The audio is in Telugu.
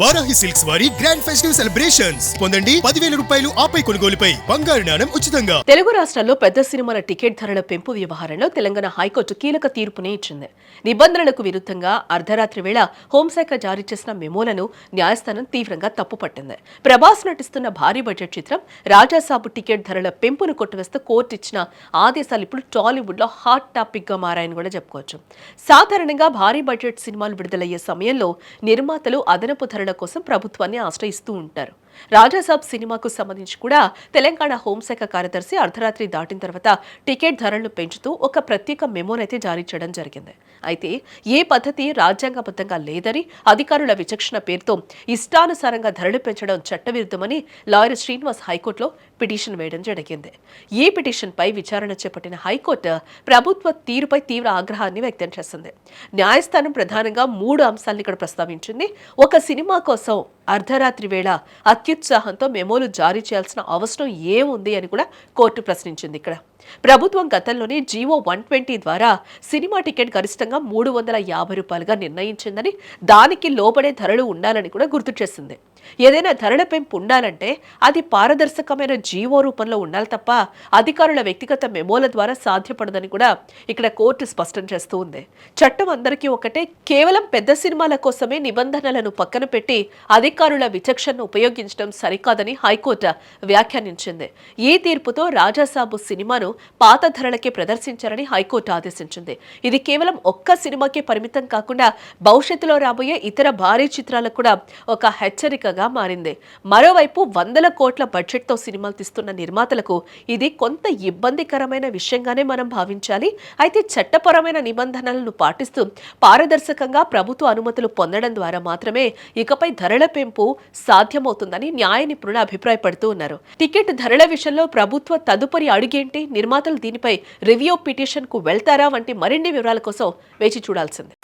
వారాహి సిల్క్స్ వారి గ్రాండ్ ఫెస్టివ్ సెలబ్రేషన్స్ పొందండి 10,000 రూపాయలు ఆపై కొనుగోలుపై బంగారు నాణెం ఉచితంగా. తెలుగు రాష్ట్రాల్లో పెద్ద సినిమాల టికెట్ ధరల పెంపు వ్యవహారంలో తెలంగాణ హైకోర్టు కీలక తీర్పుని ఇచ్చింది. నిబంధనలకు విరుద్ధంగా అర్ధరాత్రి వేళ హోంశాఖ జారీ చేసిన మెమోలను న్యాయస్థానం తీవ్రంగా తప్పుపట్టింది. ప్రభాస్ నటిస్తున్న భారీ బడ్జెట్ చిత్రం రాజాసాబు టికెట్ ధరల పెంపును కొట్టివేస్తూ కోర్టు ఇచ్చిన ఆదేశాలు ఇప్పుడు టాలీవుడ్ లో హాట్ టాపిక్ గా మారాయని కూడా చెప్పుకోవచ్చు. సాధారణంగా భారీ బడ్జెట్ సినిమాలు విడుదలయ్యే సమయంలో నిర్మాతలు అదనపు ధరల కోసం ప్రభుత్వాన్ని ఆశ్రయిస్తూ ఉంటారు. రాజాసాబ్ సినిమాకు సంబంధించి కూడా తెలంగాణ హోంశాఖ కార్యదర్శి అర్ధరాత్రి దాటిన తర్వాత టికెట్ ధరలను పెంచుతూ ఒక ప్రత్యేక మెమోనైతే జారీ చేయడం జరిగింది. అయితే ఏ పద్ధతి రాజ్యాంగబద్ధంగా లేదని, అధికారుల విచక్షణ పేరుతో ఇష్టానుసారంగా ధరలు పెంచడం చట్టవిరుద్ధమని లాయర్ శ్రీనివాస్ హైకోర్టులో పిటిషన్ వేయడం జరిగింది. ఈ పిటిషన్పై విచారణ చేపట్టిన హైకోర్టు ప్రభుత్వ తీరుపై తీవ్ర ఆగ్రహాన్ని వ్యక్తం చేసింది. న్యాయస్థానం ప్రధానంగా 3 అంశాలను ఇక్కడ ప్రస్తావించింది. ఒక సినిమా కోసం అర్ధరాత్రి వేళ అత్యుత్సాహంతో మెమోలు జారీ చేయాల్సిన అవసరం ఏముంది అని కూడా కోర్టు ప్రశ్నించింది. ఇక్కడ ప్రభుత్వం గతంలోనే జీవో 120 ద్వారా సినిమా టికెట్ గరిష్టంగా 350 రూపాయలుగా నిర్ణయించిందని, దానికి లోబడే ధరలు ఉండాలని కూడా గుర్తు చేసింది. ఏదైనా ధరల పెంపు ఉండాలంటే అది పారదర్శకమైన జీవో రూపంలో ఉండాలి తప్ప అధికారుల వ్యక్తిగత మెమోల ద్వారా సాధ్యపడదని కూడా ఇక్కడ కోర్టు స్పష్టం చేస్తూ ఉంది. చట్టం అందరికీ ఒకటే, కేవలం పెద్ద సినిమాల కోసమే నిబంధనలను పక్కన పెట్టి అధికారుల విచక్షణను ఉపయోగించడం సరికాదని హైకోర్టు వ్యాఖ్యానించింది. ఈ తీర్పుతో రాజాసాబు సినిమాను పాత ధరలకే ప్రదర్శించారని హైకోర్టు ఆదేశించింది. ఇది కేవలం ఒక్క సినిమాకే పరిమితం కాకుండా భవిష్యత్తులో రాబోయే ఇతర భారీ చిత్రాలకు కూడా ఒక హెచ్చరికగా మారింది. మరోవైపు 100 కోట్ల బడ్జెట్తో సినిమాలు తీస్తున్న నిర్మాతలకు ఇది కొంత ఇబ్బందికరమైన విషయంగానే మనం భావించాలి. అయితే చట్టపరమైన నిబంధనలను పాటిస్తూ పారదర్శకంగా ప్రభుత్వ అనుమతులు పొందడం ద్వారా మాత్రమే ఇకపై ధరల పెంపు సాధ్యమవుతుందని న్యాయ నిపుణులు అభిప్రాయపడుతూ ఉన్నారు. టికెట్ ధరల విషయంలో ప్రభుత్వ తదుపరి అడుగేంటి, నిర్మాతలు దీనిపై రివ్యూ పిటిషన్ కు వెళ్తారా వంటి మరిన్ని వివరాల కోసం వేచి చూడాల్సిందే.